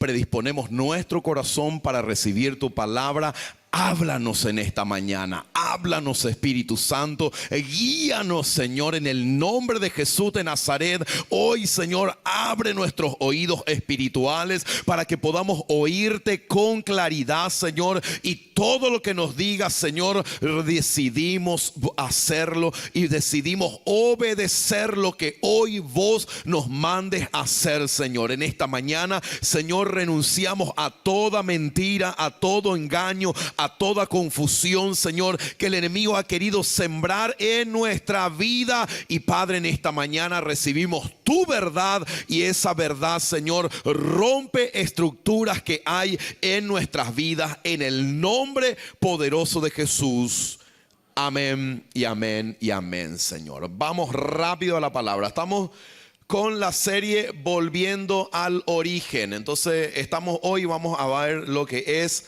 predisponemos nuestro corazón para recibir tu palabra. Háblanos en esta mañana, háblanos Espíritu Santo, guíanos Señor en el nombre de Jesús de Nazaret. Hoy Señor, abre nuestros oídos espirituales para que podamos oírte con claridad Señor, y todo lo que nos digas Señor, decidimos hacerlo y decidimos obedecer lo que hoy vos nos mandes hacer Señor. En esta mañana Señor, renunciamos a toda mentira, a todo engaño, a toda confusión, Señor, que el enemigo ha querido sembrar en nuestra vida. Y Padre, en esta mañana recibimos tu verdad, y esa verdad, Señor, rompe estructuras que hay en nuestras vidas, en el nombre poderoso de Jesús. Amén y amén y amén, Señor. Vamos rápido a la palabra. Estamos con la serie Volviendo al Origen. Entonces hoy vamos a ver lo que es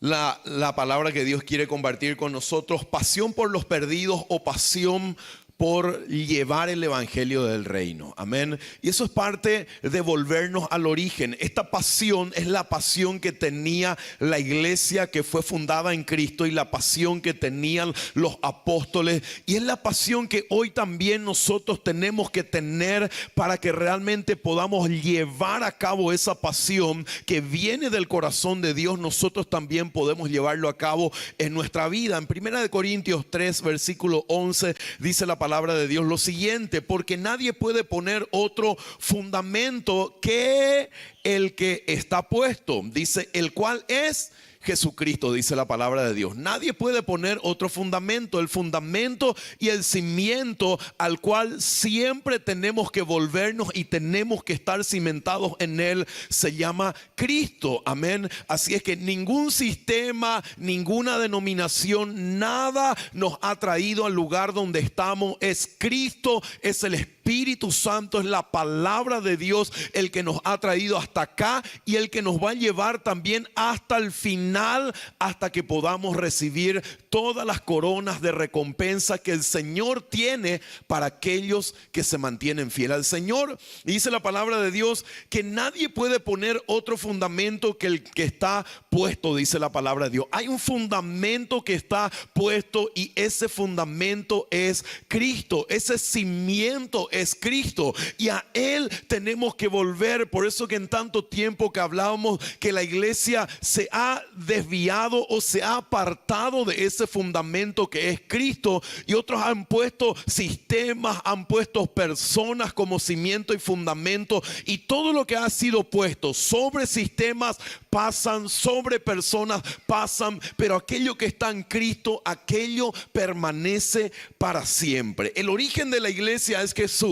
la palabra que Dios quiere compartir con nosotros: pasión por los perdidos, o pasión por llevar el evangelio del reino. Amén. Y eso es parte de volvernos al origen. Esta pasión es la pasión que tenía la iglesia que fue fundada en Cristo, y la pasión que tenían los apóstoles, y es la pasión que hoy también nosotros tenemos que tener para que realmente podamos llevar a cabo esa pasión que viene del corazón de Dios. Nosotros también podemos llevarlo a cabo en nuestra vida. En 1 Corintios 3 versículo 11 dice la palabra de Dios lo siguiente: porque nadie puede poner otro fundamento que el que está puesto, dice, el cual es Jesucristo, dice la palabra de Dios. Nadie puede poner otro fundamento. El fundamento y el cimiento al cual siempre tenemos que volvernos y tenemos que estar cimentados en él se llama Cristo. Amén. Así es que ningún sistema, ninguna denominación, nada nos ha traído al lugar donde estamos. Es Cristo, es el Espíritu Santo, es la palabra de Dios el que nos ha traído hasta acá, y el que nos va a llevar también hasta el final, hasta que podamos recibir todas las coronas de recompensa que el Señor tiene para aquellos que se mantienen fieles al Señor. Y dice la palabra de Dios que nadie puede poner otro fundamento que el que está puesto, dice la palabra de Dios. Hay un fundamento que está puesto, y ese fundamento es Cristo. Ese cimiento es Cristo, y a Él tenemos que volver. Por eso que en tanto tiempo que hablábamos que la iglesia se ha desviado o se ha apartado de ese fundamento que es Cristo, y otros han puesto sistemas, han puesto personas como cimiento y fundamento, y todo lo que ha sido puesto sobre sistemas pasan, sobre personas pasan, pero aquello que está en Cristo, aquello permanece para siempre. El origen de la iglesia es Jesús,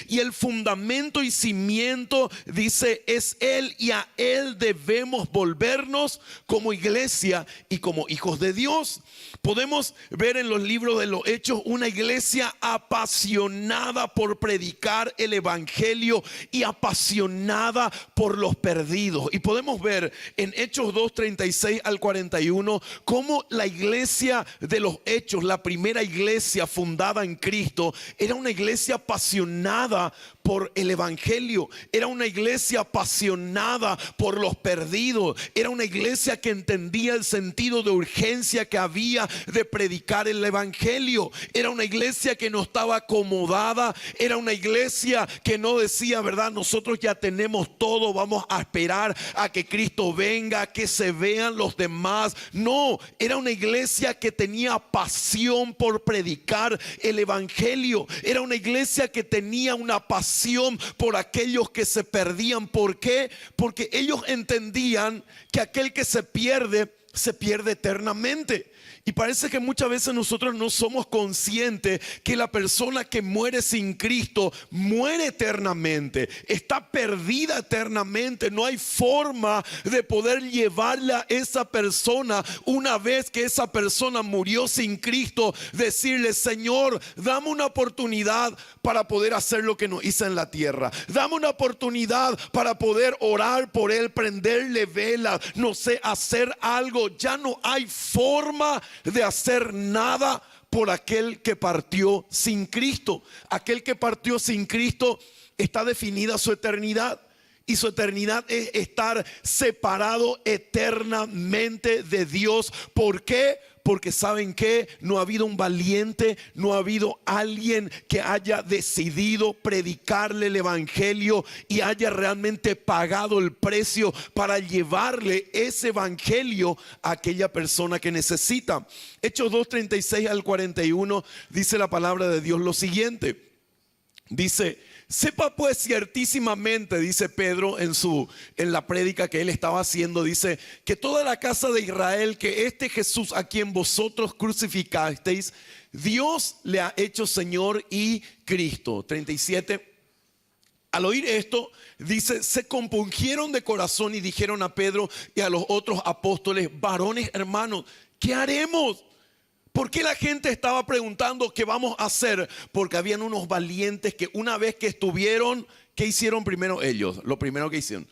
y el fundamento y cimiento, dice, es Él, y a Él debemos volvernos como iglesia y como hijos de Dios. Podemos ver en los libros de los Hechos una iglesia apasionada por predicar el evangelio y apasionada por los perdidos. Y podemos ver en Hechos 2, 36 al 41 cómo la iglesia de los Hechos, la primera iglesia fundada en Cristo, era una iglesia apasionada por el evangelio, era una iglesia apasionada por los perdidos, era una iglesia que entendía el sentido de urgencia que había de predicar el evangelio, era una iglesia que no estaba acomodada, era una iglesia que no decía, verdad, nosotros ya tenemos todo, vamos a esperar a que Cristo venga, que se vean los demás. No, era una iglesia que tenía pasión por predicar el evangelio, era una iglesia que tenía una pasión por aquellos que se perdían. ¿Por qué? Porque ellos entendían que aquel que se pierde eternamente. Y parece que muchas veces nosotros no somos conscientes que la persona que muere sin Cristo muere eternamente, está perdida eternamente. No hay forma de poder llevarle a esa persona, una vez que esa persona murió sin Cristo, decirle: Señor, dame una oportunidad para poder hacer lo que no hice en la tierra. Dame una oportunidad para poder orar por él, prenderle velas, no sé, hacer algo. Ya no hay forma de hacer nada por aquel que partió sin Cristo. Aquel que partió sin Cristo, está definida su eternidad. Y su eternidad es estar separado eternamente de Dios. ¿Por qué? Porque ¿saben qué? No ha habido un valiente, no ha habido alguien que haya decidido predicarle el evangelio y haya realmente pagado el precio para llevarle ese evangelio a aquella persona que necesita. Hechos 2:36 al 41 dice la palabra de Dios lo siguiente. Dice: sepa pues ciertísimamente, dice Pedro en la prédica que él estaba haciendo, dice que toda la casa de Israel, que este Jesús a quien vosotros crucificasteis, Dios le ha hecho Señor y Cristo. 37. Al oír esto, dice, se compungieron de corazón y dijeron a Pedro y a los otros apóstoles: varones hermanos, ¿qué haremos? ¿Por qué la gente estaba preguntando qué vamos a hacer? Porque habían unos valientes que una vez que estuvieron, ¿qué hicieron primero ellos? Lo primero que hicieron,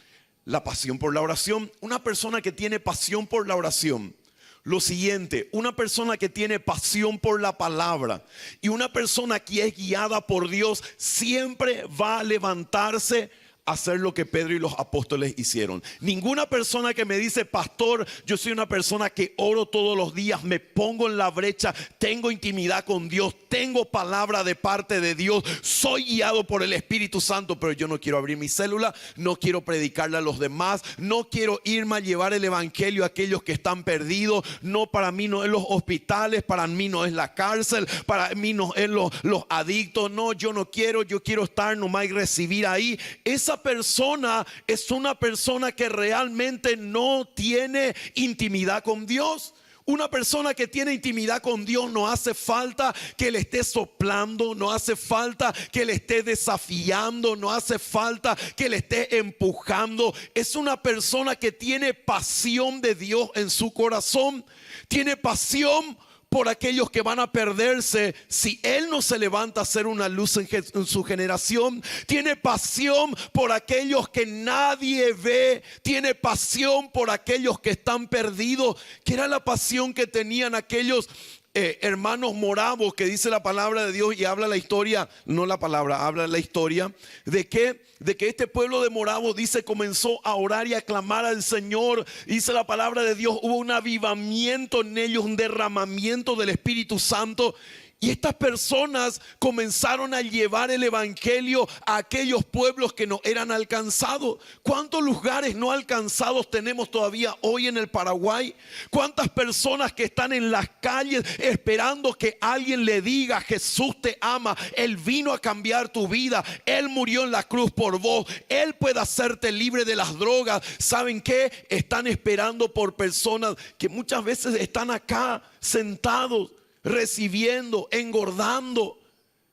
la pasión por la oración. Una persona que tiene pasión por la oración. Lo siguiente, una persona que tiene pasión por la palabra y una persona que es guiada por Dios siempre va a levantarse hacer lo que Pedro y los apóstoles hicieron. Ninguna persona que me dice: pastor, yo soy una persona que oro todos los días, me pongo en la brecha, tengo intimidad con Dios, tengo palabra de parte de Dios, soy guiado por el Espíritu Santo, pero yo no quiero abrir mi célula, no quiero predicarle a los demás, no quiero irme a llevar el evangelio a aquellos que están perdidos. No, para mí no es los hospitales, para mí no es la cárcel, para mí no es los adictos. No, yo no quiero, yo quiero estar nomás y recibir ahí. Esa persona es una persona que realmente no tiene intimidad con Dios. Una persona que tiene intimidad con Dios no hace falta que le esté soplando, no hace falta que le esté desafiando, no hace falta que le esté empujando. Es una persona que tiene pasión de Dios en su corazón, tiene pasión por aquellos que van a perderse si él no se levanta a ser una luz en su generación. Tiene pasión por aquellos que nadie ve. Tiene pasión por aquellos que están perdidos, que era la pasión que tenían aquellos hermanos moravos, que dice la palabra de Dios y habla la historia, no la palabra, habla la historia de que este pueblo de moravos, dice, comenzó a orar y a clamar al Señor. Dice la palabra de Dios, hubo un avivamiento en ellos, un derramamiento del Espíritu Santo. Y estas personas comenzaron a llevar el evangelio a aquellos pueblos que no eran alcanzados. ¿Cuántos lugares no alcanzados tenemos todavía hoy en el Paraguay? ¿Cuántas personas que están en las calles esperando que alguien le diga: Jesús te ama, Él vino a cambiar tu vida, Él murió en la cruz por vos, Él puede hacerte libre de las drogas? ¿Saben qué? Están esperando por personas que muchas veces están acá sentados, recibiendo, engordando,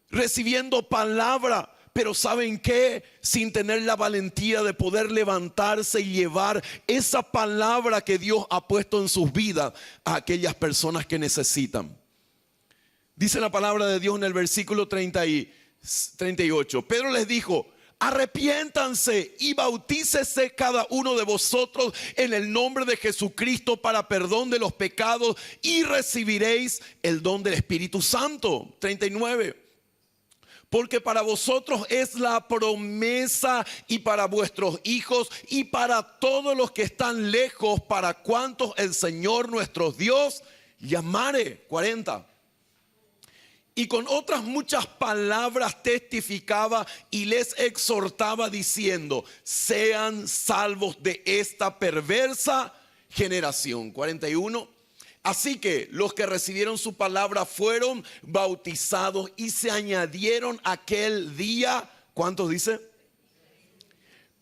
recibiendo palabra, pero ¿saben qué? Sin tener la valentía de poder levantarse y llevar esa palabra que Dios ha puesto en sus vidas a aquellas personas que necesitan. Dice la palabra de Dios en el versículo 38. Pedro les dijo: arrepiéntanse y bautícese cada uno de vosotros en el nombre de Jesucristo para perdón de los pecados y recibiréis el don del Espíritu Santo. 39. Porque para vosotros es la promesa y para vuestros hijos y para todos los que están lejos, para cuantos el Señor nuestro Dios llamare. 40. Y con otras muchas palabras testificaba y les exhortaba diciendo: sean salvos de esta perversa generación. 41. Así que los que recibieron su palabra fueron bautizados y se añadieron aquel día. ¿Cuántos dice?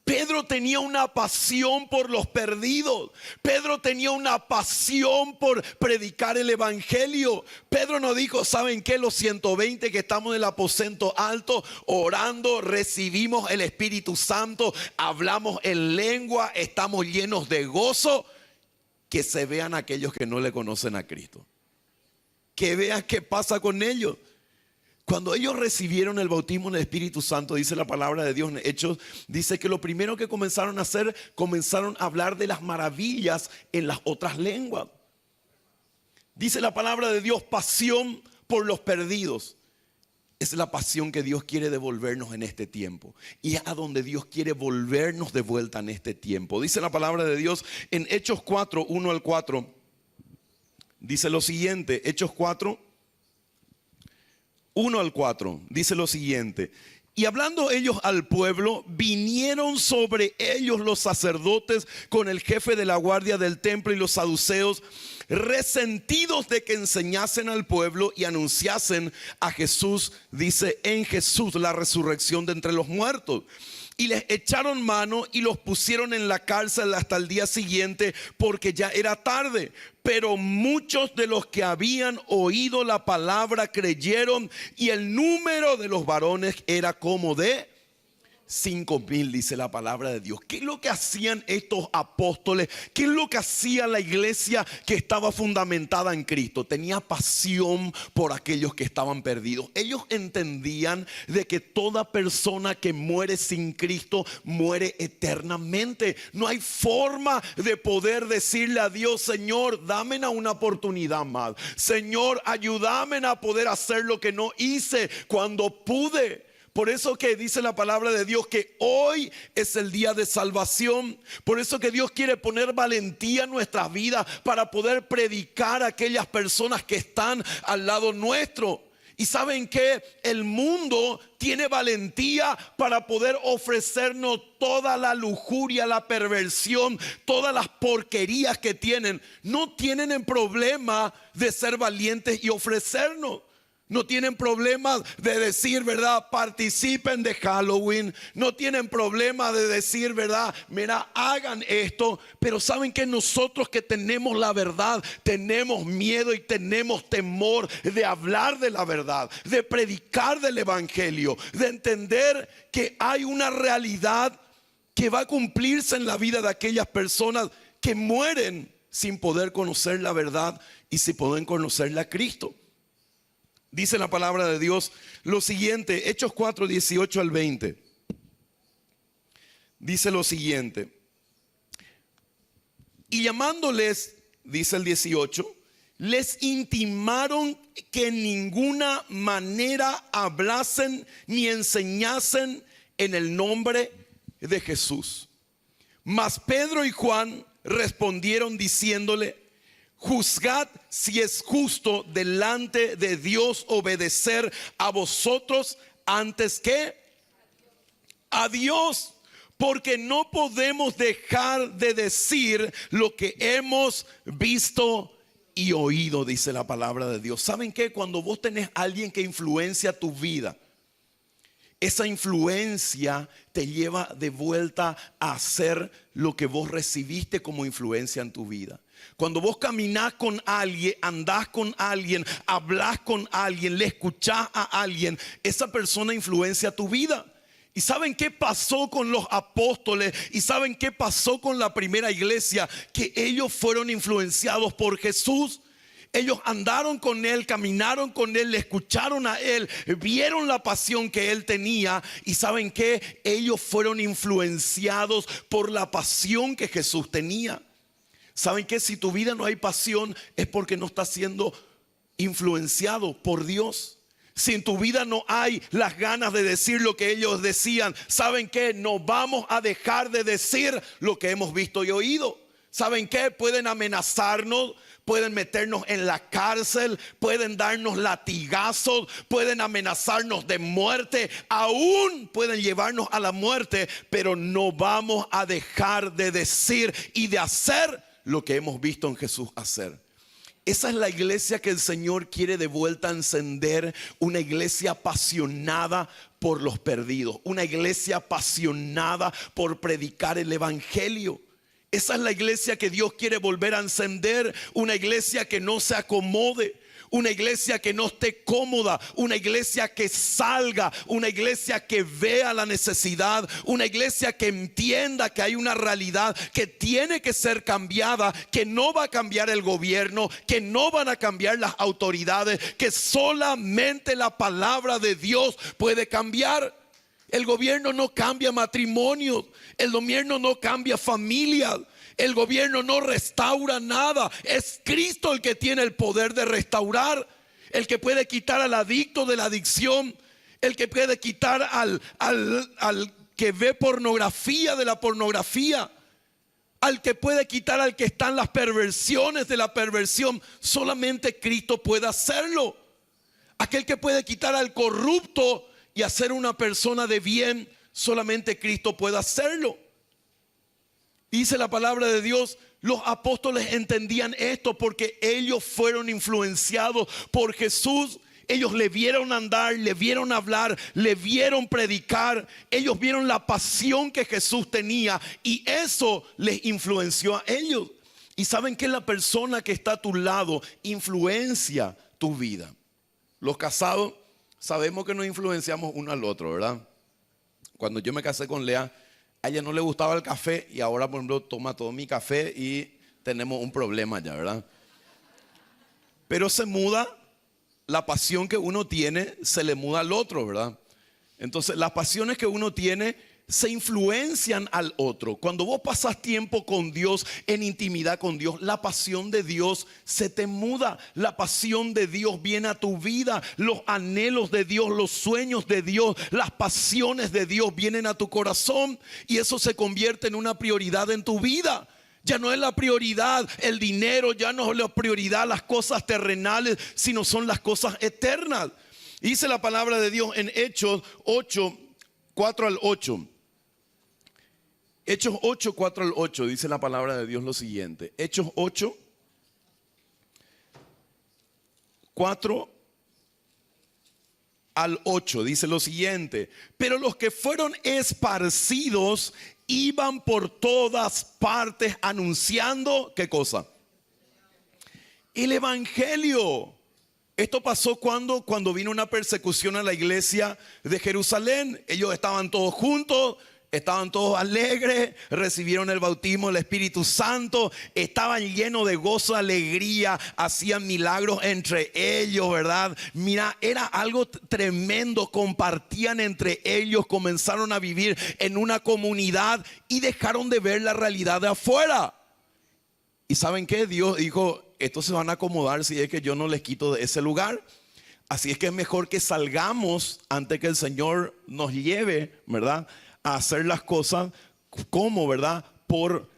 Pedro tenía una pasión por los perdidos. Pedro tenía una pasión por predicar el evangelio. Pedro no dijo: ¿saben qué? Los 120 que estamos en el aposento alto orando, recibimos el Espíritu Santo, hablamos en lengua, estamos llenos de gozo. Que se vean aquellos que no le conocen a Cristo, que vean qué pasa con ellos. Cuando ellos recibieron el bautismo en el Espíritu Santo, dice la palabra de Dios en Hechos, dice que lo primero que comenzaron a hacer, comenzaron a hablar de las maravillas en las otras lenguas. Dice la palabra de Dios: pasión por los perdidos. Es la pasión que Dios quiere devolvernos en este tiempo. Y es a donde Dios quiere volvernos de vuelta en este tiempo. Dice la palabra de Dios en Hechos 4, 1 al 4. Dice lo siguiente, Hechos 4, 1 al 4. Dice lo siguiente. Y hablando ellos al pueblo, vinieron sobre ellos los sacerdotes con el jefe de la guardia del templo y los saduceos, resentidos de que enseñasen al pueblo y anunciasen a Jesús, dice, en Jesús la resurrección de entre los muertos. Y les echaron mano y los pusieron en la cárcel hasta el día siguiente, porque ya era tarde. Pero muchos de los que habían oído la palabra creyeron, y el número de los varones era como de 5,000, dice la palabra de Dios. ¿Qué es lo que hacían estos apóstoles? ¿Qué es lo que hacía la iglesia que estaba fundamentada en Cristo? Tenía pasión por aquellos que estaban perdidos. Ellos entendían de que toda persona que muere sin Cristo muere eternamente. No hay forma de poder decirle a Dios: Señor, dame una oportunidad más. Señor, ayúdame a poder hacer lo que no hice cuando pude. Por eso que dice la palabra de Dios que hoy es el día de salvación. Por eso que Dios quiere poner valentía en nuestras vidas para poder predicar a aquellas personas que están al lado nuestro. Y saben que el mundo tiene valentía para poder ofrecernos toda la lujuria, la perversión, todas las porquerías que tienen. No tienen el problema de ser valientes y ofrecernos. No tienen problema de decir, ¿verdad? Participen de Halloween. No tienen problema de decir, ¿verdad? Mira, hagan esto. Pero saben que nosotros que tenemos la verdad, tenemos miedo y tenemos temor de hablar de la verdad, de predicar del evangelio, de entender que hay una realidad que va a cumplirse en la vida de aquellas personas que mueren sin poder conocer la verdad y sin poder conocerle a Cristo. Dice la palabra de Dios lo siguiente, Hechos 4, 18 al 20. Dice lo siguiente. Y llamándoles, dice el 18, les intimaron que en ninguna manera hablasen ni enseñasen en el nombre de Jesús. Mas Pedro y Juan respondieron diciéndole: juzgad si es justo delante de Dios obedecer a vosotros antes que a Dios, porque no podemos dejar de decir lo que hemos visto y oído, dice la palabra de Dios. ¿Saben qué? Cuando vos tenés a alguien que influencia tu vida, esa influencia te lleva de vuelta a hacer lo que vos recibiste como influencia en tu vida. Cuando vos caminás con alguien, andás con alguien, hablas con alguien, le escuchás a alguien, esa persona influencia tu vida. ¿Y saben qué pasó con los apóstoles? ¿Y saben qué pasó con la primera iglesia? Que ellos fueron influenciados por Jesús. Ellos andaron con Él, caminaron con Él, le escucharon a Él, vieron la pasión que Él tenía. Y ¿saben qué? Ellos fueron influenciados por la pasión que Jesús tenía. ¿Saben qué? Si tu vida no hay pasión, es porque no estás siendo influenciado por Dios. Si en tu vida no hay las ganas de decir lo que ellos decían, ¿saben qué? No vamos a dejar de decir lo que hemos visto y oído. ¿Saben qué? Pueden amenazarnos, pueden meternos en la cárcel, pueden darnos latigazos, pueden amenazarnos de muerte, aún pueden llevarnos a la muerte, pero no vamos a dejar de decir y de hacer lo que hemos visto en Jesús hacer. Esa es la iglesia que el Señor quiere de vuelta a encender, una iglesia apasionada por los perdidos, una iglesia apasionada por predicar el evangelio. Esa es la iglesia que Dios quiere volver a encender, una iglesia que no se acomode, una iglesia que no esté cómoda, una iglesia que salga, una iglesia que vea la necesidad, una iglesia que entienda que hay una realidad que tiene que ser cambiada, que no va a cambiar el gobierno, que no van a cambiar las autoridades, que solamente la palabra de Dios puede cambiar. El gobierno no cambia matrimonios, el gobierno no cambia familias, el gobierno no restaura nada. Es Cristo el que tiene el poder de restaurar, el que puede quitar al adicto de la adicción, el que puede quitar al que ve pornografía de la pornografía, al que puede quitar al que está en las perversiones de la perversión. Solamente Cristo puede hacerlo. Aquel que puede quitar al corrupto y hacer una persona de bien, solamente Cristo puede hacerlo. Dice la palabra de Dios, los apóstoles entendían esto porque ellos fueron influenciados por Jesús. Ellos le vieron andar, le vieron hablar, le vieron predicar. Ellos vieron la pasión que Jesús tenía y eso les influenció a ellos. Y saben que la persona que está a tu lado influencia tu vida. Los casados sabemos que nos influenciamos uno al otro, ¿verdad? Cuando yo me casé con Lea, a ella no le gustaba el café y ahora, por ejemplo, toma todo mi café y tenemos un problema ya, ¿verdad? Pero se muda. La pasión que uno tiene se le muda al otro, ¿verdad? Entonces las pasiones que uno tiene se influencian al otro. Cuando vos pasas tiempo con Dios, en intimidad con Dios, la pasión de Dios se te muda. La pasión de Dios viene a tu vida. Los anhelos de Dios, los sueños de Dios, las pasiones de Dios vienen a tu corazón y eso se convierte en una prioridad en tu vida. Ya no es la prioridad el dinero, ya no es la prioridad las cosas terrenales, sino son las cosas eternas. Dice la palabra de Dios en Hechos 8, 4 al 8. Hechos 8, 4 al 8, dice la palabra de Dios lo siguiente. Hechos 8, 4 al 8, dice lo siguiente. Pero los que fueron esparcidos iban por todas partes anunciando, ¿qué cosa? El evangelio. Esto pasó cuando vino una persecución a la iglesia de Jerusalén. Ellos estaban todos juntos, estaban todos alegres, recibieron el bautismo del Espíritu Santo, estaban llenos de gozo, alegría, hacían milagros entre ellos, ¿verdad? Mira, era algo tremendo, compartían entre ellos, comenzaron a vivir en una comunidad y dejaron de ver la realidad de afuera. ¿Y saben qué? Dios dijo, estos se van a acomodar si es que yo no les quito de ese lugar. Así es que es mejor que salgamos antes que el Señor nos lleve, ¿verdad?, a hacer las cosas como, ¿verdad?, por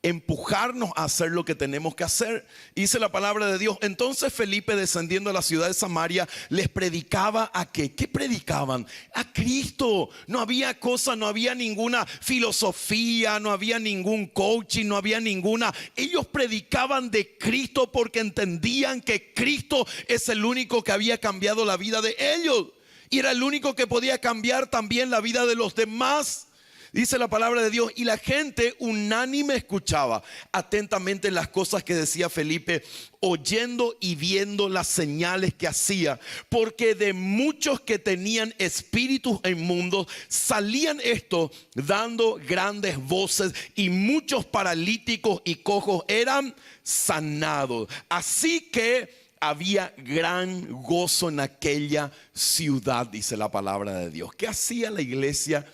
empujarnos a hacer lo que tenemos que hacer. Dice la palabra de Dios. Entonces Felipe, descendiendo a la ciudad de Samaria, les predicaba ¿a qué? ¿Qué predicaban? A Cristo. No había cosa, no había ninguna filosofía, no había ningún coaching, no había ninguna. Ellos predicaban de Cristo porque entendían que Cristo es el único que había cambiado la vida de ellos. Y era el único que podía cambiar también la vida de los demás. Dice la palabra de Dios, y la gente unánime escuchaba atentamente las cosas que decía Felipe, oyendo y viendo las señales que hacía, porque de muchos que tenían espíritus inmundos salían estos dando grandes voces, y muchos paralíticos y cojos eran sanados. Así que había gran gozo en aquella ciudad, dice la palabra de Dios. ¿Qué hacía la iglesia?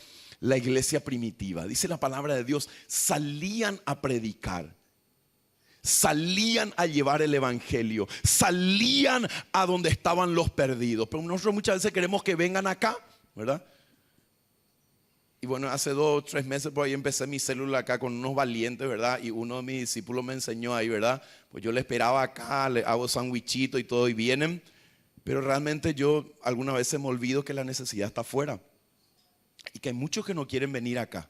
La iglesia primitiva, dice la palabra de Dios, salían a predicar, salían a llevar el evangelio, salían a donde estaban los perdidos. Pero nosotros muchas veces queremos que vengan acá, ¿verdad? Y bueno, hace 2 o 3 meses por ahí empecé mi célula acá con unos valientes, ¿verdad? Y uno de mis discípulos me enseñó ahí, ¿verdad? Pues yo le esperaba acá, le hago sandwichito y todo y vienen. Pero realmente yo algunas veces me olvido que la necesidad está afuera. Y que hay muchos que no quieren venir acá.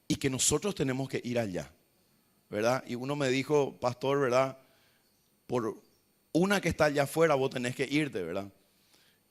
Y que nosotros tenemos que ir allá, ¿verdad? Y uno me dijo, pastor, ¿verdad? Por una que está allá afuera vos tenés que irte, ¿verdad?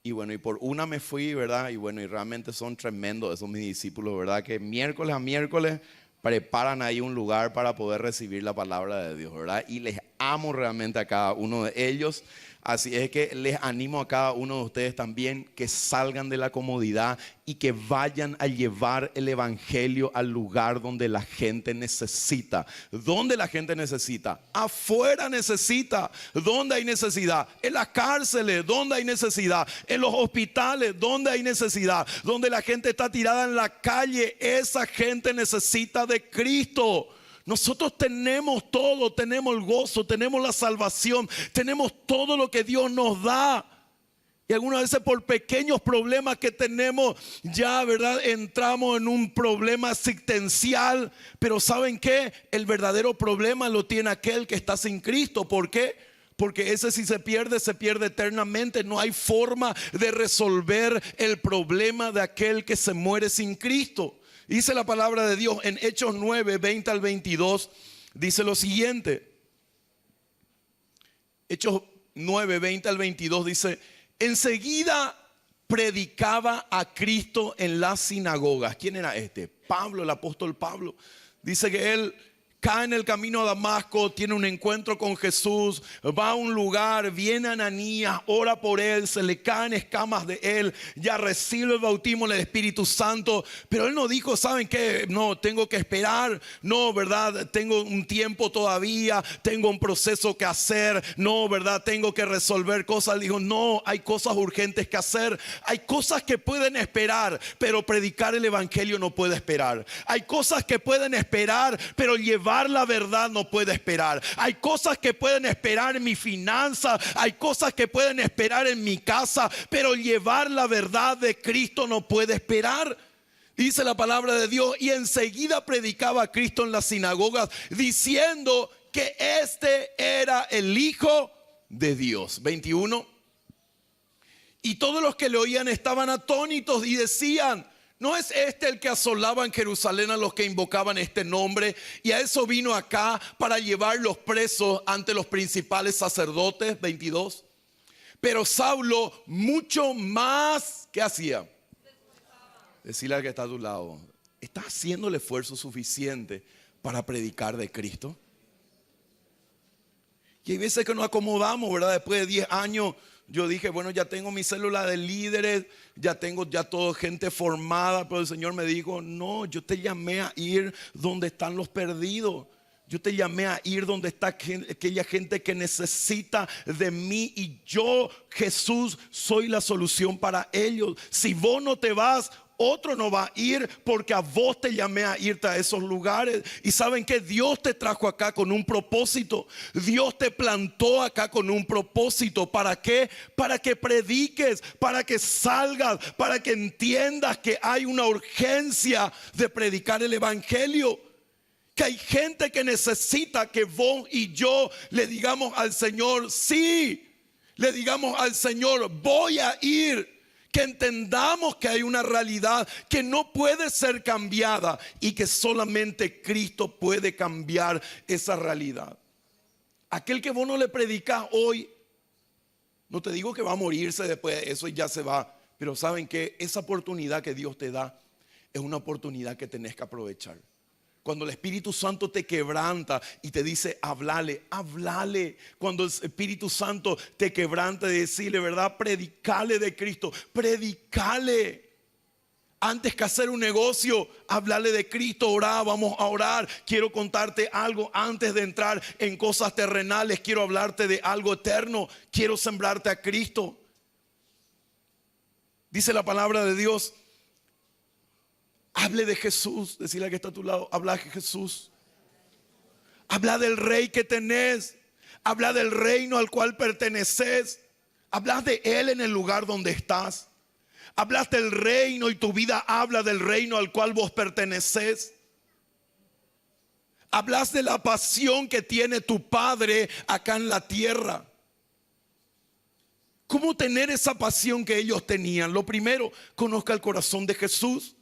Y bueno, y por una me fui, ¿verdad? Y bueno, y realmente son tremendos esos mis discípulos, ¿verdad? Que miércoles a miércoles preparan ahí un lugar para poder recibir la palabra de Dios, ¿verdad? Y les amo realmente a cada uno de ellos. Así es que les animo a cada uno de ustedes también que salgan de la comodidad y que vayan a llevar el evangelio al lugar donde la gente necesita. ¿Dónde la gente necesita? Afuera necesita. ¿Dónde hay necesidad? En las cárceles. ¿Dónde hay necesidad? En los hospitales. ¿Dónde hay necesidad? Donde la gente está tirada en la calle. Esa gente necesita de Cristo. Nosotros tenemos todo, tenemos el gozo, tenemos la salvación, tenemos todo lo que Dios nos da. Y algunas veces por pequeños problemas que tenemos, ya, ¿verdad? Entramos en un problema existencial. Pero ¿saben qué? El verdadero problema lo tiene aquel que está sin Cristo. ¿Por qué? Porque ese si se pierde eternamente. No hay forma de resolver el problema de aquel que se muere sin Cristo. Dice la palabra de Dios en Hechos 9, 20 al 22. Dice lo siguiente. Hechos 9, 20 al 22 dice: enseguida predicaba a Cristo en las sinagogas. ¿Quién era este? Pablo, el apóstol Pablo. Dice que él cae en el camino a Damasco, tiene un encuentro con Jesús, va a un lugar, viene Ananías, ora por él, se le caen escamas de él, ya recibe el bautismo del Espíritu Santo. Pero él no dijo, ¿saben qué? No, tengo que esperar, no, ¿verdad? Tengo un tiempo todavía, tengo un proceso que hacer, no, ¿verdad? Tengo que resolver cosas. Dijo, no, hay cosas urgentes que hacer, hay cosas que pueden esperar, pero predicar el evangelio no puede esperar. Hay cosas que pueden esperar, pero llevar la verdad no puede esperar. Hay cosas que pueden esperar en mi finanza, hay cosas que pueden esperar en mi casa, pero llevar la verdad de Cristo no puede esperar. Dice la palabra de Dios: y enseguida predicaba a Cristo en las sinagogas, diciendo que este era el Hijo de Dios. 21. Y todos los que le oían estaban atónitos y decían: ¿no es este el que asolaba en Jerusalén a los que invocaban este nombre? Y a eso vino acá, para llevar los presos ante los principales sacerdotes. 22. Pero Saulo mucho más, ¿qué hacía? Decirle al que está a tu lado: ¿estás haciendo el esfuerzo suficiente para predicar de Cristo? Y hay veces que nos acomodamos, ¿verdad? Después de 10 años yo dije, bueno, ya tengo mi célula de líderes, ya tengo todo gente formada. Pero el Señor me dijo, no, yo te llamé a ir donde están los perdidos. Yo te llamé a ir donde está aquella gente que necesita de mí. Y yo, Jesús, soy la solución para ellos. Si vos no te vas, otro no va a ir, porque a vos te llamé a irte a esos lugares. Y saben que Dios te trajo acá con un propósito. Dios te plantó acá con un propósito. ¿Para qué? Para que prediques, para que salgas, para que entiendas que hay una urgencia de predicar el evangelio. Que hay gente que necesita que vos y yo le digamos al Señor, sí. Le digamos al Señor, voy a ir. Que entendamos que hay una realidad que no puede ser cambiada y que solamente Cristo puede cambiar esa realidad. Aquel que vos no le predicas hoy, no te digo que va a morirse después de eso y ya se va, pero saben que esa oportunidad que Dios te da es una oportunidad que tenés que aprovechar. Cuando el Espíritu Santo te quebranta y te dice, háblale, háblale. Cuando el Espíritu Santo te quebranta de decirle, ¿verdad? Predicale de Cristo, predicale. Antes que hacer un negocio, háblale de Cristo, orá, vamos a orar. Quiero contarte algo antes de entrar en cosas terrenales. Quiero hablarte de algo eterno. Quiero sembrarte a Cristo. Dice la palabra de Dios, hable de Jesús. Decirle al que está a tu lado, habla de Jesús. Habla del rey que tenés. Habla del reino al cual perteneces. Habla de él en el lugar donde estás. Hablas del reino y tu vida habla del reino al cual vos perteneces. Hablas de la pasión que tiene tu padre acá en la tierra. ¿Cómo tener esa pasión que ellos tenían? Lo primero, conozca el corazón de Jesús.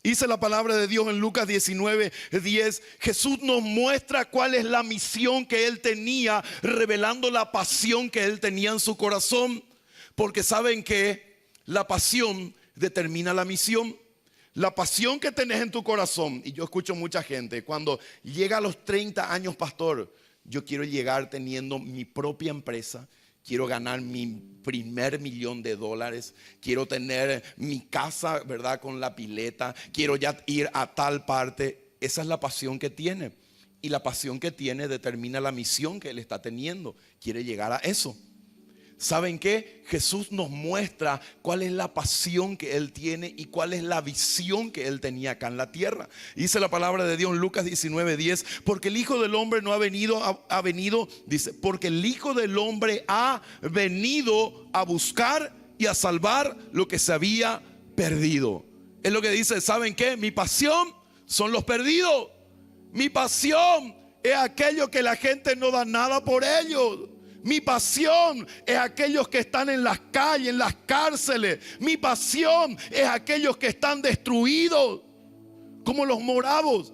Dice la palabra de Dios en Lucas 19:10. Jesús nos muestra cuál es la misión que él tenía, revelando la pasión que él tenía en su corazón. Porque saben que la pasión determina la misión. La pasión que tenés en tu corazón. Y yo escucho mucha gente cuando llega a los 30 años, pastor, yo quiero llegar teniendo mi propia empresa. Quiero ganar mi primer $1.000.000. Quiero tener mi casa, ¿verdad? Con la pileta. Quiero ya ir a tal parte. Esa es la pasión que tiene. Y la pasión que tiene determina la misión que él está teniendo. Quiere llegar a eso. ¿Saben qué? Jesús nos muestra cuál es la pasión que él tiene y cuál es la visión que él tenía acá en la tierra. Dice la palabra de Dios en Lucas 19:10, porque el Hijo del Hombre no ha venido, dice, porque el Hijo del Hombre ha venido a buscar y a salvar lo que se había perdido. Es lo que dice, ¿saben qué? Mi pasión son los perdidos. Mi pasión es aquello que la gente no da nada por ellos. Mi pasión es aquellos que están en las calles, en las cárceles. Mi pasión es aquellos que están destruidos, como los moravos,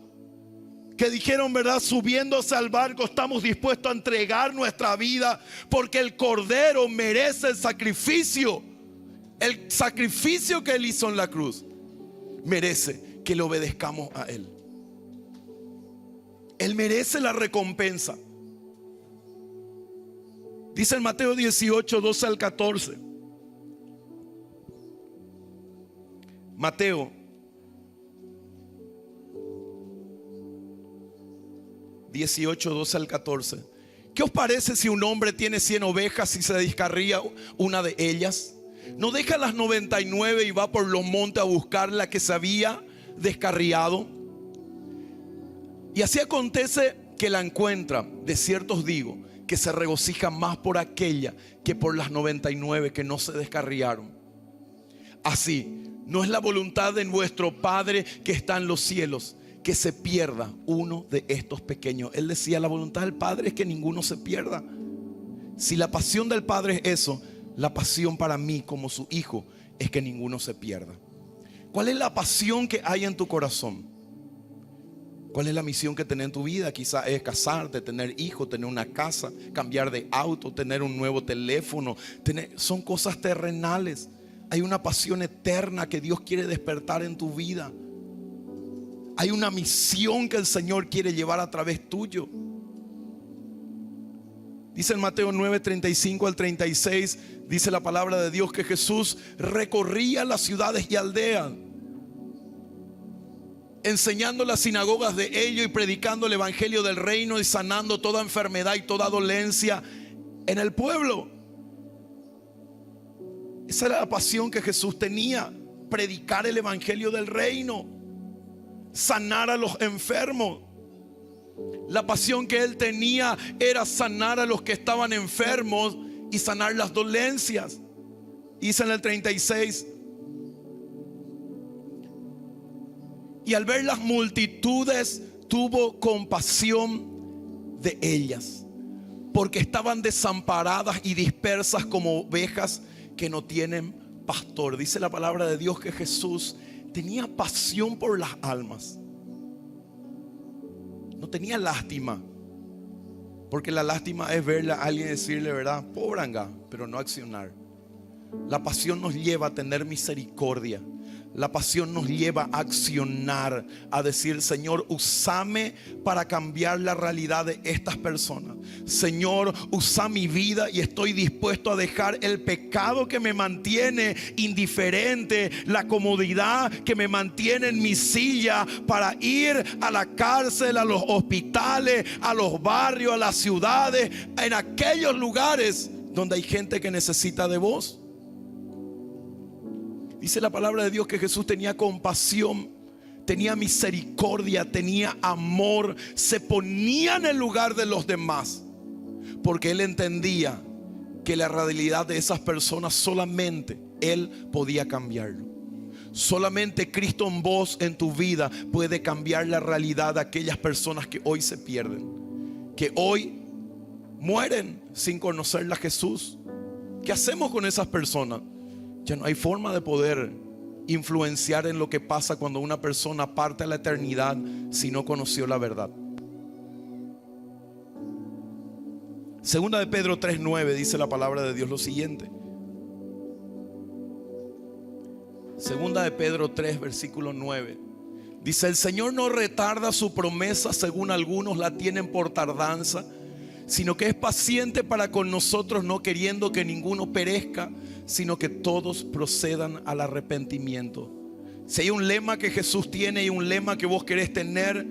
que dijeron, ¿verdad? Subiéndose al barco, estamos dispuestos a entregar nuestra vida, porque el Cordero merece el sacrificio. El sacrificio que Él hizo en la cruz merece que le obedezcamos a Él. Él merece la recompensa. Dice en Mateo 18, 12 al 14. Mateo 18, 12 al 14. ¿Qué os parece si un hombre tiene 100 ovejas y se descarría una de ellas? ¿No deja las 99 y va por los montes a buscar la que se había descarriado? Y así acontece que la encuentra. De cierto os digo que se regocija más por aquella que por las 99 que no se descarriaron. Así, no es la voluntad de nuestro Padre que está en los cielos que se pierda uno de estos pequeños. Él decía, la voluntad del Padre es que ninguno se pierda. Si la pasión del Padre es eso, la pasión para mí como su hijo es que ninguno se pierda. ¿Cuál es la pasión que hay en tu corazón? ¿Cuál es la misión que tenés en tu vida? Quizás es casarte, tener hijos, tener una casa, cambiar de auto, tener un nuevo teléfono. Son cosas terrenales. Hay una pasión eterna que Dios quiere despertar en tu vida. Hay una misión que el Señor quiere llevar a través tuyo. Dice en Mateo 9, 35 al 36, dice la palabra de Dios que Jesús recorría las ciudades y aldeas, enseñando las sinagogas de ellos y predicando el evangelio del reino y sanando toda enfermedad y toda dolencia en el pueblo. Esa era la pasión que Jesús tenía, predicar el evangelio del reino, sanar a los enfermos. La pasión que Él tenía era sanar a los que estaban enfermos y sanar las dolencias. Dice en el 36: y al ver las multitudes tuvo compasión de ellas, porque estaban desamparadas y dispersas como ovejas que no tienen pastor. Dice la palabra de Dios que Jesús tenía pasión por las almas. No tenía lástima, porque la lástima es verle a alguien y decirle, ¿verdad? Pobranga, pero no accionar. La pasión nos lleva a tener misericordia. La pasión nos lleva a accionar, a decir, Señor, úsame para cambiar la realidad de estas personas. Señor, usa mi vida y estoy dispuesto a dejar el pecado que me mantiene indiferente, la comodidad que me mantiene en mi silla, para ir a la cárcel, a los hospitales, a los barrios, a las ciudades, en aquellos lugares donde hay gente que necesita de vos. Dice la palabra de Dios que Jesús tenía compasión, tenía misericordia, tenía amor, se ponía en el lugar de los demás, porque Él entendía que la realidad de esas personas solamente Él podía cambiarlo. Solamente Cristo en vos, en tu vida, puede cambiar la realidad de aquellas personas que hoy se pierden, que hoy mueren sin conocerle a Jesús. ¿Qué hacemos con esas personas? Ya no hay forma de poder influenciar en lo que pasa cuando una persona parte a la eternidad si no conoció la verdad. Segunda de Pedro 3:9 dice la palabra de Dios lo siguiente. Segunda de Pedro 3 versículo 9 dice: el Señor no retarda su promesa, según algunos la tienen por tardanza, sino que es paciente para con nosotros, no queriendo que ninguno perezca, sino que todos procedan al arrepentimiento. Si hay un lema que Jesús tiene y un lema que vos querés tener,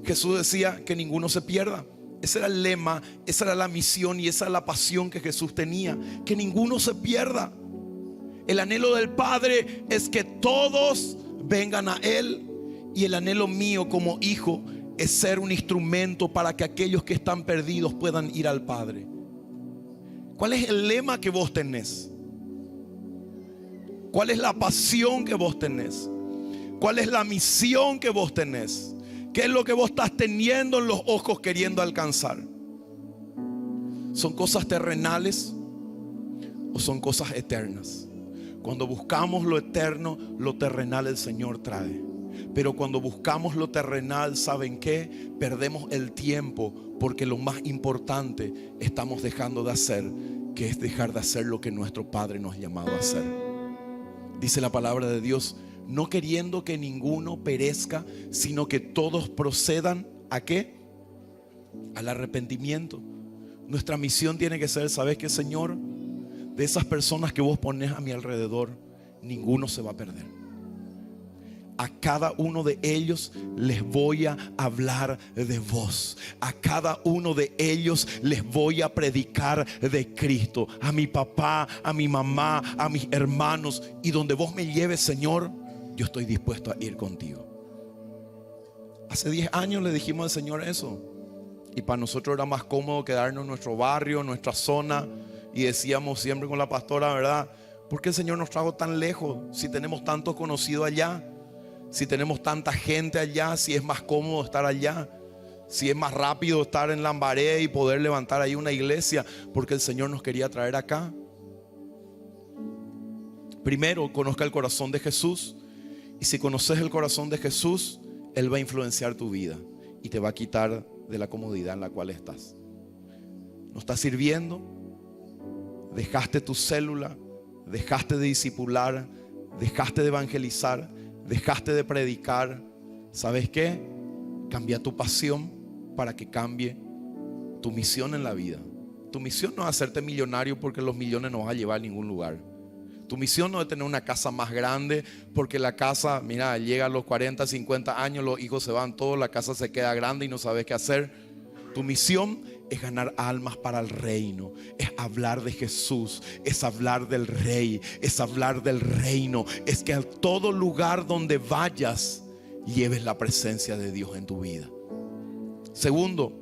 Jesús decía que ninguno se pierda. Ese era el lema, esa era la misión y esa era la pasión que Jesús tenía, que ninguno se pierda. El anhelo del Padre es que todos vengan a Él, y el anhelo mío como hijo es ser un instrumento para que aquellos que están perdidos puedan ir al Padre. ¿Cuál es el lema que vos tenés? ¿Cuál es la pasión que vos tenés? ¿Cuál es la misión que vos tenés? ¿Qué es lo que vos estás teniendo en los ojos queriendo alcanzar? ¿Son cosas terrenales o son cosas eternas? Cuando buscamos lo eterno, lo terrenal el Señor trae. Pero cuando buscamos lo terrenal, ¿saben qué? Perdemos el tiempo, porque lo más importante estamos dejando de hacer, que es dejar de hacer lo que nuestro Padre nos ha llamado a hacer. Dice la palabra de Dios: no queriendo que ninguno perezca, sino que todos procedan ¿a qué? Al arrepentimiento. Nuestra misión tiene que ser, ¿sabes qué, Señor? De esas personas que vos pones a mi alrededor, ninguno se va a perder. A cada uno de ellos les voy a hablar de vos. A cada uno de ellos les voy a predicar de Cristo. A mi papá, a mi mamá, a mis hermanos. Y donde vos me lleves, Señor, yo estoy dispuesto a ir contigo. Hace 10 años le dijimos al Señor eso. Y para nosotros era más cómodo quedarnos en nuestro barrio, en nuestra zona. Y decíamos siempre con la pastora, ¿verdad? ¿Por qué el Señor nos trajo tan lejos? Si tenemos tanto conocido allá, si tenemos tanta gente allá, si es más cómodo estar allá, si es más rápido estar en Lambaré y poder levantar ahí una iglesia, porque el Señor nos quería traer acá. Primero, conozca el corazón de Jesús. Y si conoces el corazón de Jesús, Él va a influenciar tu vida y te va a quitar de la comodidad en la cual estás. ¿No estás sirviendo? Dejaste tu célula, dejaste de discipular, dejaste de evangelizar, dejaste de predicar. ¿Sabes qué? Cambia tu pasión para que cambie tu misión en la vida. Tu misión no es hacerte millonario, porque los millones no vas a llevar a ningún lugar. Tu misión no es tener una casa más grande, porque la casa, mira, llega a los 40, 50 años, los hijos se van todos, la casa se queda grande y no sabes qué hacer. Tu misión es ganar almas para el reino, es hablar de Jesús, es hablar del Rey, es hablar del reino, es que a todo lugar donde vayas lleves la presencia de Dios en tu vida. Segundo,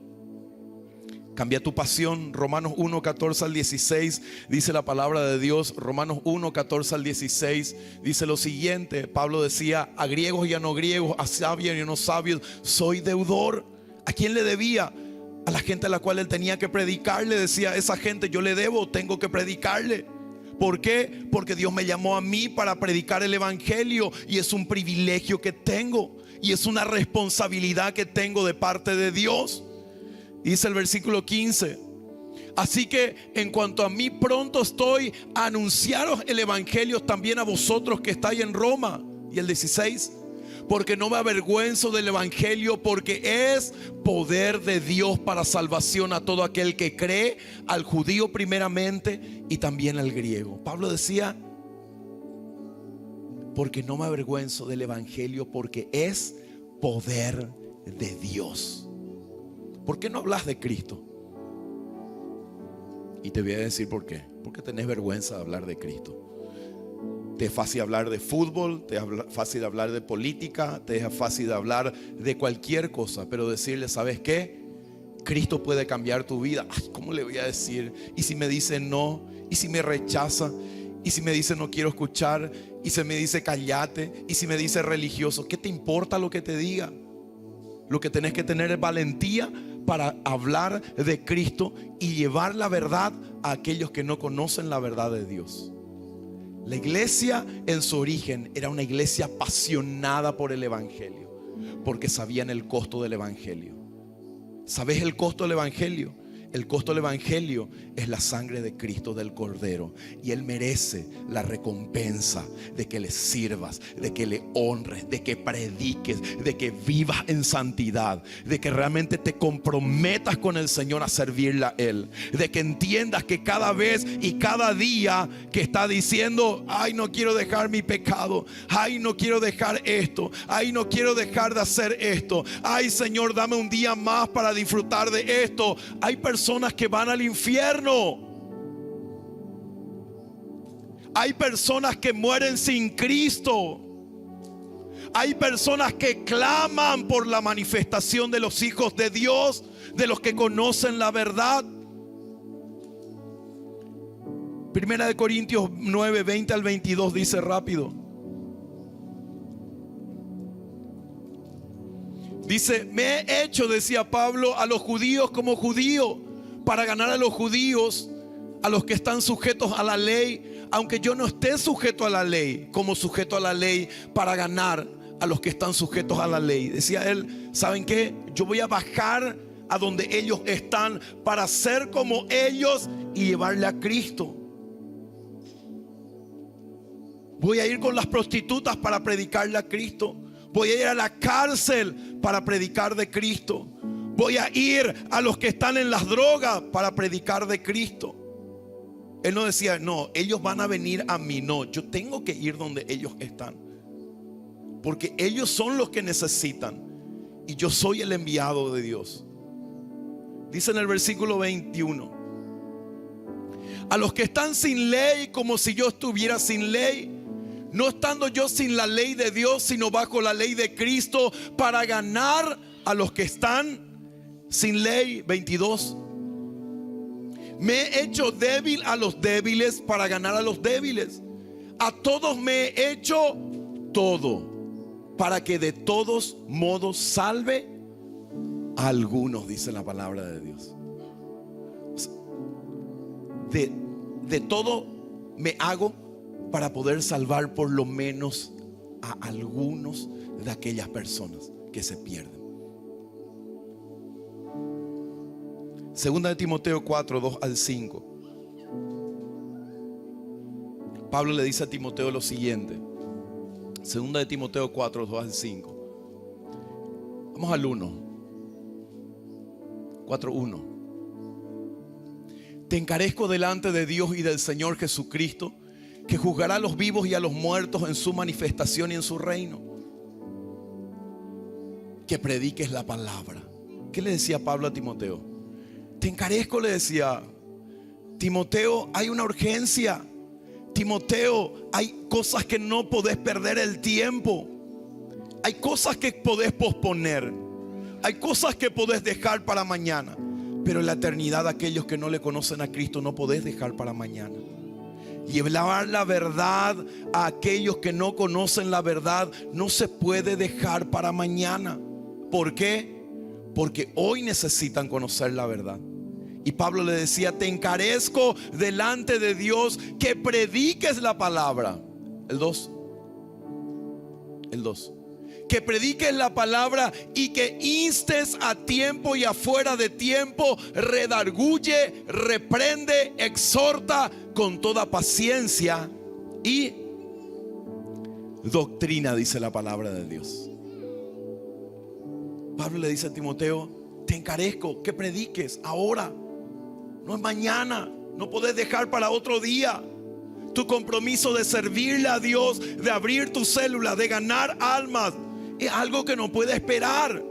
cambia tu pasión. Romanos 1, 14 al 16 dice la palabra de Dios. Romanos 1, 14 al 16 dice lo siguiente. Pablo decía: a griegos y a no griegos, a sabios y a no sabios, soy deudor. ¿A quién le debía? A la gente a la cual él tenía que predicarle. Decía: esa gente yo le debo, tengo que predicarle. ¿Por qué? Porque Dios me llamó a mí para predicar el evangelio, y es un privilegio que tengo, y es una responsabilidad que tengo de parte de Dios. Dice el versículo 15: así que en cuanto a mí, pronto estoy a anunciaros el evangelio también a vosotros que estáis en Roma. Y el 16: porque no me avergüenzo del evangelio, porque es poder de Dios para salvación a todo aquel que cree, al judío primeramente y también al griego. Pablo decía: porque no me avergüenzo del evangelio, porque es poder de Dios. ¿Por qué no hablas de Cristo? Y te voy a decir por qué. Porque tenés vergüenza de hablar de Cristo. Te es fácil hablar de fútbol, te es fácil hablar de política, te es fácil hablar de cualquier cosa, pero decirle: ¿sabes qué? Cristo puede cambiar tu vida. Ay, ¿cómo le voy a decir? Y si me dice no, y si me rechaza, y si me dice no quiero escuchar, y si me dice cállate, y si me dice religioso, ¿qué te importa lo que te diga? Lo que tenés que tener es valentía para hablar de Cristo y llevar la verdad a aquellos que no conocen la verdad de Dios. La iglesia en su origen era una iglesia apasionada por el evangelio, porque sabían el costo del evangelio. ¿Sabes el costo del evangelio? El costo del evangelio es la sangre de Cristo, del Cordero, y Él merece la recompensa de que le sirvas, de que le honres, de que prediques, de que vivas en santidad, de que realmente te comprometas con el Señor a servirle a Él, de que entiendas que cada vez y cada día que está diciendo: ay, no quiero dejar mi pecado, ay, no quiero dejar esto, ay, no quiero dejar de hacer esto, ay, Señor, dame un día más para disfrutar de esto. Hay personas que van al infierno. Hay personas que mueren sin Cristo. Hay personas que claman por la manifestación de los hijos de Dios, de los que conocen la verdad. Primera de Corintios 9, 20 al 22 dice rápido. Dice: me he hecho, decía Pablo, a los judíos como judío, para ganar a los judíos, a los que están sujetos a la ley, aunque yo no esté sujeto a la ley, como sujeto a la ley, para ganar a los que están sujetos a la ley. Decía él: ¿saben qué? Yo voy a bajar a donde ellos están para ser como ellos y llevarle a Cristo. Voy a ir con las prostitutas para predicarle a Cristo. Voy a ir a la cárcel para predicar de Cristo. Voy a ir a los que están en las drogas para predicar de Cristo. Él no decía: no, ellos van a venir a mí. No, yo tengo que ir donde ellos están, porque ellos son los que necesitan y yo soy el enviado de Dios. Dice en el versículo 21: a los que están sin ley, como si yo estuviera sin ley, no estando yo sin la ley de Dios, sino bajo la ley de Cristo, para ganar a los que están sin ley. 22: me he hecho débil a los débiles para ganar a los débiles. A todos me he hecho todo, para que de todos modos salve a algunos, dice la palabra de Dios. De todo me hago para poder salvar por lo menos a algunos de aquellas personas que se pierden. Segunda de Timoteo 4, 2 al 5. Pablo le dice a Timoteo lo siguiente. Segunda de Timoteo 4, 2 al 5. Vamos al 1. 4, 1. Te encarezco delante de Dios y del Señor Jesucristo, que juzgará a los vivos y a los muertos en su manifestación y en su reino, que prediques la palabra. ¿Qué le decía Pablo a Timoteo? Te encarezco, le decía. Timoteo, hay una urgencia. Timoteo, hay cosas que no podés perder el tiempo. Hay cosas que podés posponer. Hay cosas que podés dejar para mañana. Pero en la eternidad, aquellos que no le conocen a Cristo no podés dejar para mañana. Llevar la verdad a aquellos que no conocen la verdad no se puede dejar para mañana. ¿Por qué? Porque hoy necesitan conocer la verdad. Y Pablo le decía: te encarezco delante de Dios que prediques la palabra. El 2. Que prediques la palabra y que instes a tiempo y afuera de tiempo, redarguye, reprende, exhorta con toda paciencia y doctrina, dice la palabra de Dios. Pablo le dice a Timoteo: te encarezco que prediques ahora, no es mañana. No podés dejar para otro día. Tu compromiso de servirle a Dios, de abrir tu célula, de ganar almas, es algo que no puede esperar.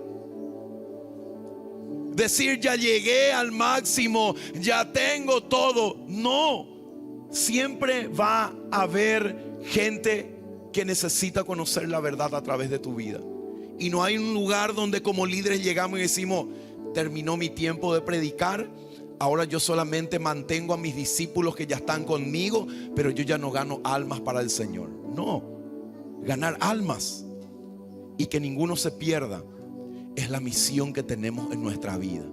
Decir: ya llegué al máximo, ya tengo todo. No, siempre va a haber gente que necesita conocer la verdad a través de tu vida. Y no hay un lugar donde como líderes llegamos y decimos: terminó mi tiempo de predicar, ahora yo solamente mantengo a mis discípulos que ya están conmigo, pero yo ya no gano almas para el Señor. No, ganar almas y que ninguno se pierda es la misión que tenemos en nuestra vida.